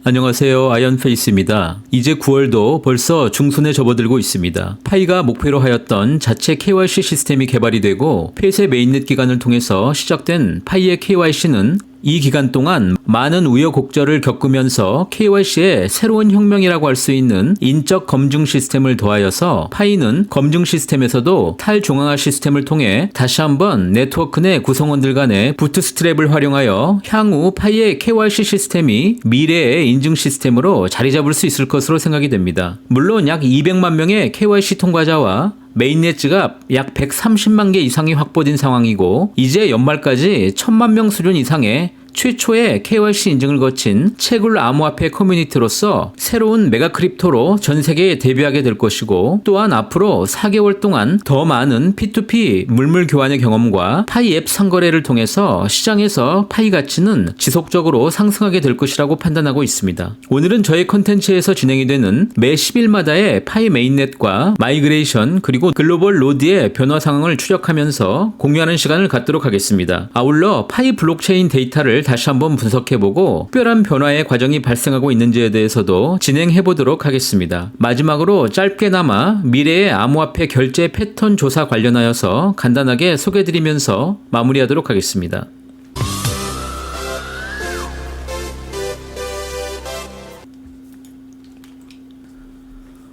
안녕하세요. 아이언페이스입니다. 이제 9월도 벌써 중순에 접어들고 있습니다. 파이가 목표로 하였던 자체 KYC 시스템이 개발이 되고 폐쇄 메인넷 기간을 통해서 시작된 파이의 KYC는 이 기간 동안 많은 우여곡절을 겪으면서 KYC의 새로운 혁명이라고 할 수 있는 인적 검증 시스템을 더하여서 파이는 검증 시스템에서도 탈중앙화 시스템을 통해 다시 한번 네트워크 내 구성원들 간의 부트스트랩을 활용하여 향후 파이의 KYC 시스템이 미래의 인증 시스템으로 자리 잡을 수 있을 것으로 생각이 됩니다. 물론 약 200만 명의 KYC 통과자와 메인넷 지갑 약 130만 개 이상이 확보된 상황이고 이제 연말까지 1000만 명 수준 이상의 최초의 KYC 인증을 거친 채굴 암호화폐 커뮤니티로서 새로운 메가크립토로 전 세계에 데뷔하게 될 것이고 또한 앞으로 4개월 동안 더 많은 P2P 물물 교환의 경험과 파이 앱 상거래를 통해서 시장에서 파이 가치는 지속적으로 상승하게 될 것이라고 판단하고 있습니다. 오늘은 저의 컨텐츠에서 진행이 되는 매 10일마다의 파이 메인넷과 마이그레이션 그리고 글로벌 로드의 변화 상황을 추적하면서 공유하는 시간을 갖도록 하겠습니다. 아울러 파이 블록체인 데이터를 다시 한번 분석해보고 특별한 변화의 과정이 발생하고 있는지에 대해서도 진행해보도록 하겠습니다. 마지막으로 짧게나마 미래의 암호화폐 결제 패턴 조사 관련하여서 간단하게 소개해드리면서 마무리하도록 하겠습니다.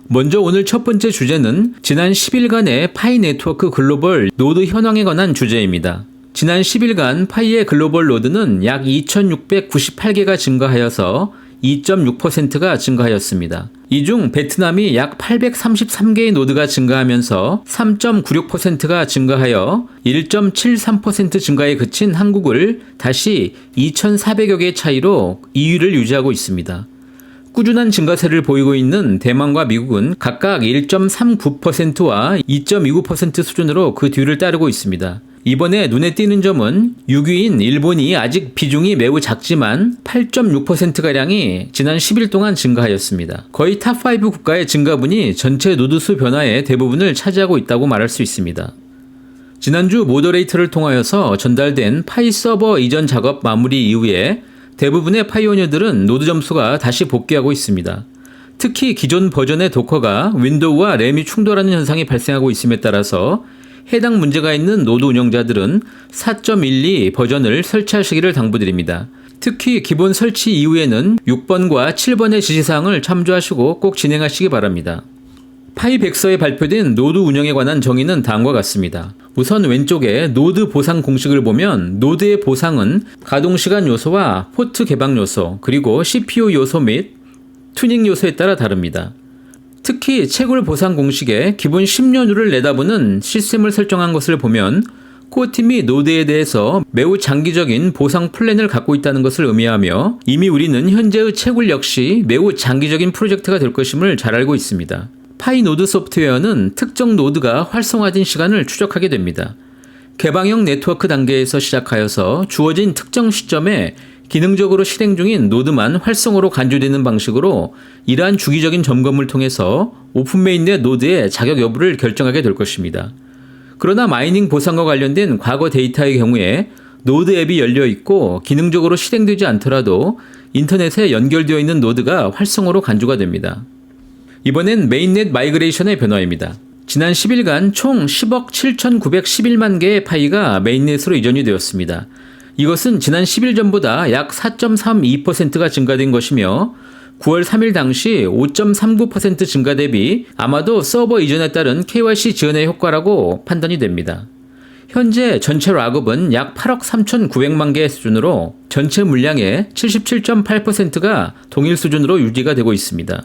먼저 오늘 첫 번째 주제는 지난 10일간의 파이 네트워크 글로벌 노드 현황에 관한 주제입니다. 지난 10일간 파이의 글로벌 노드는 약 2698개가 증가하여서 2.6%가 증가하였습니다. 이 중 베트남이 약 833개의 노드가 증가하면서 3.96%가 증가하여 1.73% 증가에 그친 한국을 다시 2,400여 개의 차이로 2위를 유지하고 있습니다. 꾸준한 증가세를 보이고 있는 대만과 미국은 각각 1.39%와 2.29% 수준으로 그 뒤를 따르고 있습니다. 이번에 눈에 띄는 점은 6위인 일본이 아직 비중이 매우 작지만 8.6%가량이 지난 10일 동안 증가하였습니다. 거의 탑5 국가의 증가분이 전체 노드수 변화의 대부분을 차지하고 있다고 말할 수 있습니다. 지난주 모더레이터를 통하여서 전달된 파이 서버 이전 작업 마무리 이후에 대부분의 파이오니어들은 노드 점수가 다시 복귀하고 있습니다. 특히 기존 버전의 도커가 윈도우와 램이 충돌하는 현상이 발생하고 있음에 따라서 해당 문제가 있는 노드 운영자들은 4.12 버전을 설치하시기를 당부드립니다. 특히 기본 설치 이후에는 6번과 7번의 지시사항을 참조하시고 꼭 진행하시기 바랍니다. 파이 백서에 발표된 노드 운영에 관한 정의는 다음과 같습니다. 우선 왼쪽에 노드 보상 공식을 보면 노드의 보상은 가동시간 요소와 포트 개방 요소 그리고 CPU 요소 및 튜닝 요소에 따라 다릅니다. 특히 채굴 보상 공식에 기본 10년후를 내다보는 시스템을 설정한 것을 보면 코어팀이 노드에 대해서 매우 장기적인 보상 플랜을 갖고 있다는 것을 의미하며 이미 우리는 현재의 채굴 역시 매우 장기적인 프로젝트가 될 것임을 잘 알고 있습니다. 파이 노드 소프트웨어는 특정 노드가 활성화된 시간을 추적하게 됩니다. 개방형 네트워크 단계에서 시작하여서 주어진 특정 시점에 기능적으로 실행 중인 노드만 활성으로 간주되는 방식으로 이러한 주기적인 점검을 통해서 오픈 메인넷 노드의 자격 여부를 결정하게 될 것입니다. 그러나 마이닝 보상과 관련된 과거 데이터의 경우에 노드 앱이 열려 있고 기능적으로 실행되지 않더라도 인터넷에 연결되어 있는 노드가 활성으로 간주가 됩니다. 이번엔 메인넷 마이그레이션의 변화입니다. 지난 10일간 총 10억 7,911만 개의 파이가 메인넷으로 이전이 되었습니다. 이것은 지난 10일 전보다 약 4.32%가 증가된 것이며 9월 3일 당시 5.39% 증가 대비 아마도 서버 이전에 따른 KYC 지원의 효과라고 판단이 됩니다. 현재 전체 락업은 약 8억 3,900만 개 수준으로 전체 물량의 77.8%가 동일 수준으로 유지가 되고 있습니다.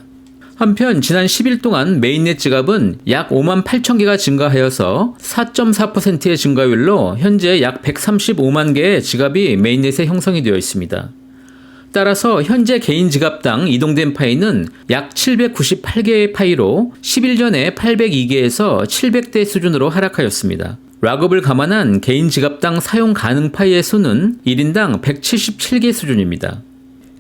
한편 지난 10일 동안 메인넷 지갑은 약 5만 8천 개가 증가하여서 4.4%의 증가율로 현재 약 135만 개의 지갑이 메인넷에 형성이 되어 있습니다. 따라서 현재 개인 지갑당 이동된 파이는 약 798개의 파이로 10일 전에 802개에서 700대 수준으로 하락하였습니다. 락업을 감안한 개인 지갑당 사용 가능 파이의 수는 1인당 177개 수준입니다.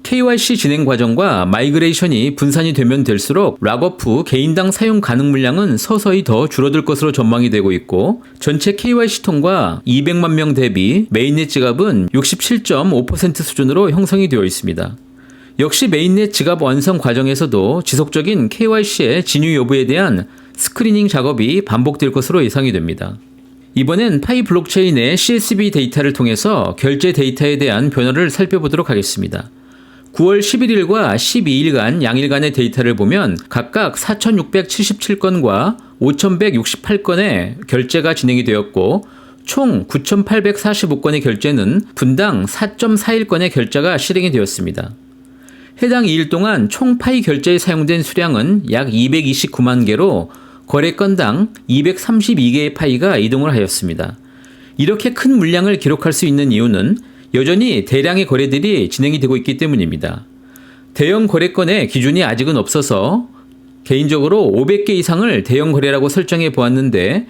KYC 진행 과정과 마이그레이션이 분산이 되면 될수록 락업 후 개인당 사용 가능 물량은 서서히 더 줄어들 것으로 전망이 되고 있고 전체 KYC 통과 200만 명 대비 메인넷 지갑은 67.5% 수준으로 형성이 되어 있습니다. 역시 메인넷 지갑 완성 과정에서도 지속적인 KYC의 진위 여부에 대한 스크리닝 작업이 반복될 것으로 예상이 됩니다. 이번엔 파이 블록체인의 CSV 데이터를 통해서 결제 데이터에 대한 변화를 살펴보도록 하겠습니다. 9월 11일과 12일간 양일간의 데이터를 보면 각각 4,677건과 5,168건의 결제가 진행이 되었고 총 9,845건의 결제는 분당 4.41건의 결제가 실행이 되었습니다. 해당 2일 동안 총 파이 결제에 사용된 수량은 약 229만 개로 거래 건당 232개의 파이가 이동을 하였습니다. 이렇게 큰 물량을 기록할 수 있는 이유는 여전히 대량의 거래들이 진행이 되고 있기 때문입니다. 대형 거래건의 기준이 아직은 없어서 개인적으로 500개 이상을 대형 거래라고 설정해 보았는데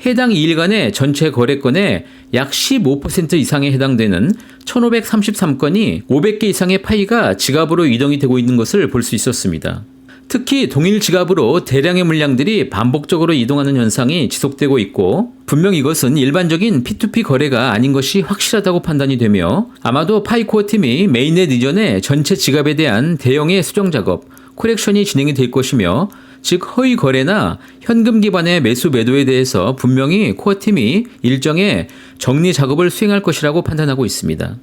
해당 2일간의 전체 거래건의 약 15% 이상에 해당되는 1,533건이 500개 이상의 파이가 지갑으로 이동이 되고 있는 것을 볼 수 있었습니다. 특히 동일 지갑으로 대량의 물량들이 반복적으로 이동하는 현상이 지속되고 있고 분명 이것은 일반적인 P2P 거래가 아닌 것이 확실하다고 판단이 되며 아마도 파이코어 팀이 메인넷 이전에 전체 지갑에 대한 대형의 수정 작업, 코렉션이 진행이 될 것이며 즉 허위 거래나 현금 기반의 매수 매도에 대해서 분명히 코어팀이 일정의 정리 작업을 수행할 것이라고 판단하고 있습니다.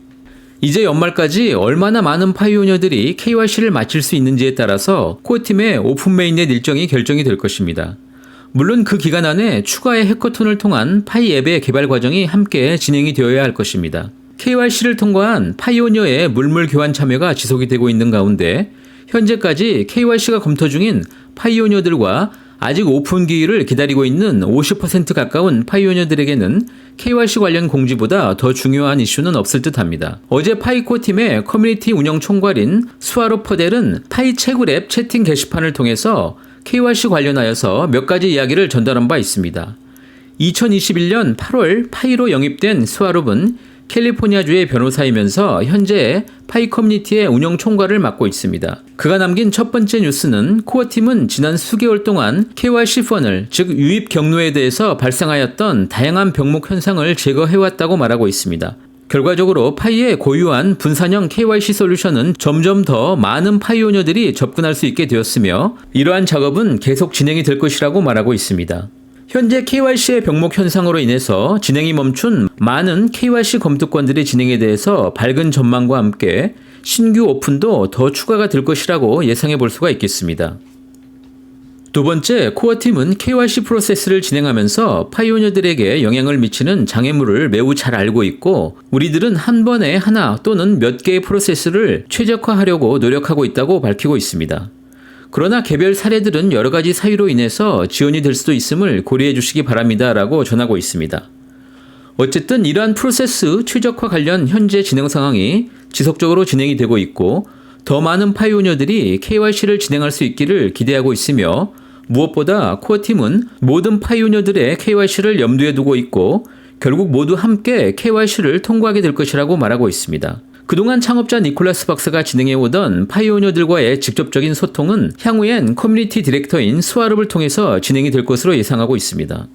이제 연말까지 얼마나 많은 파이오니어들이 KYC를 마칠 수 있는지에 따라서 코어팀의 오픈 메인넷 일정이 결정이 될 것입니다. 물론 그 기간 안에 추가의 해커톤을 통한 파이 앱의 개발 과정이 함께 진행이 되어야 할 것입니다. KYC를 통과한 파이오니어의 물물 교환 참여가 지속이 되고 있는 가운데 현재까지 KYC가 검토 중인 파이오니어들과 아직 오픈 기일을 기다리고 있는 50% 가까운 파이오니어들에게는 KYC 관련 공지보다 더 중요한 이슈는 없을 듯합니다. 어제 파이코 팀의 커뮤니티 운영 총괄인 수아로 퍼델은 파이 채굴 앱 채팅 게시판을 통해서 KYC 관련하여서 몇 가지 이야기를 전달한 바 있습니다. 2021년 8월 파이로 영입된 수아롭은 캘리포니아주의 변호사이면서 현재 파이 커뮤니티의 운영 총괄을 맡고 있습니다. 그가 남긴 첫 번째 뉴스는 코어팀은 지난 수개월 동안 KYC 퍼널, 즉 유입 경로에 대해서 발생하였던 다양한 병목 현상을 제거해왔다고 말하고 있습니다. 결과적으로 파이의 고유한 분산형 KYC 솔루션은 점점 더 많은 파이오니어들이 접근할 수 있게 되었으며 이러한 작업은 계속 진행이 될 것이라고 말하고 있습니다. 현재 KYC의 병목 현상으로 인해서 진행이 멈춘 많은 KYC 검토권들의 진행에 대해서 밝은 전망과 함께 신규 오픈도 더 추가가 될 것이라고 예상해 볼 수가 있겠습니다. 두 번째, 코어팀은 KYC 프로세스를 진행하면서 파이오니어들에게 영향을 미치는 장애물을 매우 잘 알고 있고 우리들은 한 번에 하나 또는 몇 개의 프로세스를 최적화하려고 노력하고 있다고 밝히고 있습니다. 그러나 개별 사례들은 여러 가지 사유로 인해서 지연이 될 수도 있음을 고려해 주시기 바랍니다 라고 전하고 있습니다. 어쨌든 이러한 프로세스 최적화 관련 현재 진행 상황이 지속적으로 진행이 되고 있고 더 많은 파이오니어들이 KYC를 진행할 수 있기를 기대하고 있으며 무엇보다 코어팀은 모든 파이오니어들의 KYC를 염두에 두고 있고 결국 모두 함께 KYC를 통과하게 될 것이라고 말하고 있습니다. 그동안 창업자 니콜라스 박사가 진행해오던 파이오니어들과의 직접적인 소통은 향후엔 커뮤니티 디렉터인 수아롭을 통해서 진행이 될 것으로 예상하고 있습니다.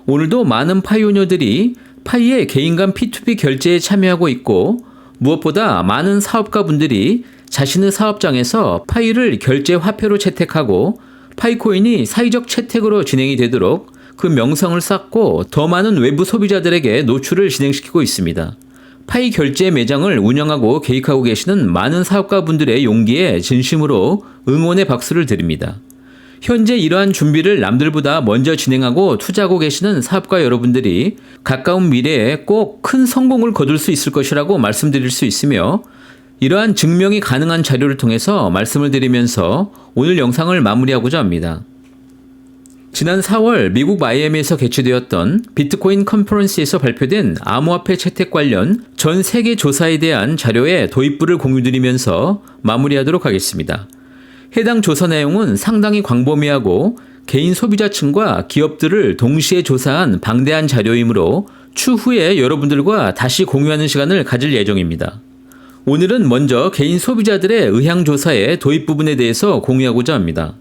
오늘도 많은 파이오니어들이 파이의 개인 간 P2P 결제에 참여하고 있고 무엇보다 많은 사업가분들이 자신의 사업장에서 파이를 결제 화폐로 채택하고 파이코인이 사회적 채택으로 진행이 되도록 그 명성을 쌓고 더 많은 외부 소비자들에게 노출을 진행시키고 있습니다. 파이 결제 매장을 운영하고 계획하고 계시는 많은 사업가분들의 용기에 진심으로 응원의 박수를 드립니다. 현재 이러한 준비를 남들보다 먼저 진행하고 투자하고 계시는 사업가 여러분들이 가까운 미래에 꼭 큰 성공을 거둘 수 있을 것이라고 말씀드릴 수 있으며 이러한 증명이 가능한 자료를 통해서 말씀을 드리면서 오늘 영상을 마무리하고자 합니다. 지난 4월 미국 마이애미에서 개최되었던 비트코인 컨퍼런스에서 발표된 암호화폐 채택 관련 전 세계 조사에 대한 자료의 도입부를 공유드리면서 마무리하도록 하겠습니다. 해당 조사 내용은 상당히 광범위하고 개인 소비자층과 기업들을 동시에 조사한 방대한 자료이므로 추후에 여러분들과 다시 공유하는 시간을 가질 예정입니다. 오늘은 먼저 개인 소비자들의 의향조사의 도입 부분에 대해서 공유하고자 합니다.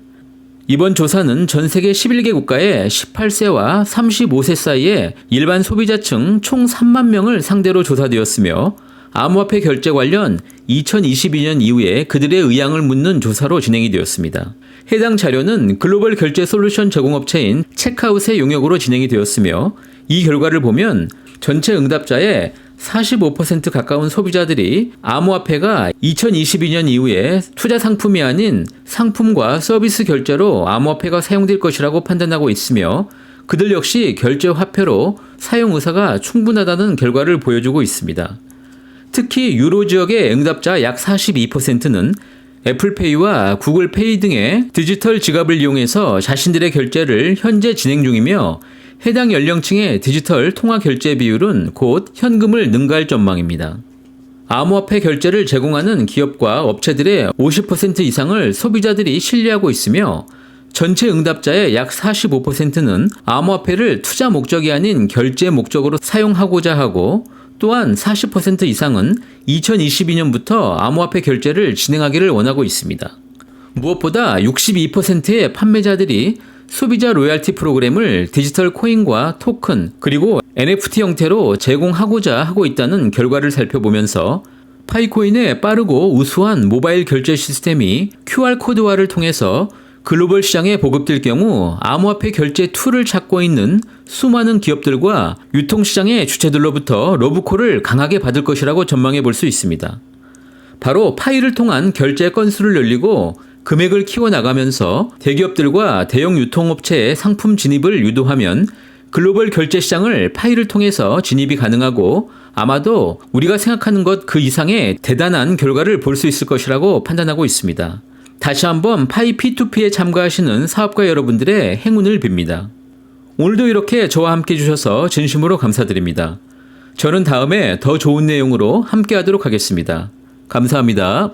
이번 조사는 전 세계 11개 국가의 18세와 35세 사이의 일반 소비자층 총 3만 명을 상대로 조사되었으며 암호화폐 결제 관련 2022년 이후에 그들의 의향을 묻는 조사로 진행이 되었습니다. 해당 자료는 글로벌 결제 솔루션 제공업체인 체크아웃의 용역으로 진행이 되었으며 이 결과를 보면 전체 응답자의 45% 가까운 소비자들이 암호화폐가 2022년 이후에 투자 상품이 아닌 상품과 서비스 결제로 암호화폐가 사용될 것이라고 판단하고 있으며 그들 역시 결제 화폐로 사용 의사가 충분하다는 결과를 보여주고 있습니다. 특히 유로 지역의 응답자 약 42%는 애플페이와 구글페이 등의 디지털 지갑을 이용해서 자신들의 결제를 현재 진행 중이며 해당 연령층의 디지털 통화 결제 비율은 곧 현금을 능가할 전망입니다. 암호화폐 결제를 제공하는 기업과 업체들의 50% 이상을 소비자들이 신뢰하고 있으며 전체 응답자의 약 45%는 암호화폐를 투자 목적이 아닌 결제 목적으로 사용하고자 하고 또한 40% 이상은 2022년부터 암호화폐 결제를 진행하기를 원하고 있습니다. 무엇보다 62%의 판매자들이 소비자 로얄티 프로그램을 디지털 코인과 토큰 그리고 NFT 형태로 제공하고자 하고 있다는 결과를 살펴보면서 파이코인의 빠르고 우수한 모바일 결제 시스템이 QR코드화를 통해서 글로벌 시장에 보급될 경우 암호화폐 결제 툴을 찾고 있는 수많은 기업들과 유통시장의 주체들로부터 러브콜을 강하게 받을 것이라고 전망해 볼 수 있습니다. 바로 파이를 통한 결제 건수를 늘리고 금액을 키워나가면서 대기업들과 대형 유통업체의 상품 진입을 유도하면 글로벌 결제 시장을 파이를 통해서 진입이 가능하고 아마도 우리가 생각하는 것 그 이상의 대단한 결과를 볼 수 있을 것이라고 판단하고 있습니다. 다시 한번 파이 P2P에 참가하시는 사업가 여러분들의 행운을 빕니다. 오늘도 이렇게 저와 함께 해주셔서 진심으로 감사드립니다. 저는 다음에 더 좋은 내용으로 함께 하도록 하겠습니다. 감사합니다.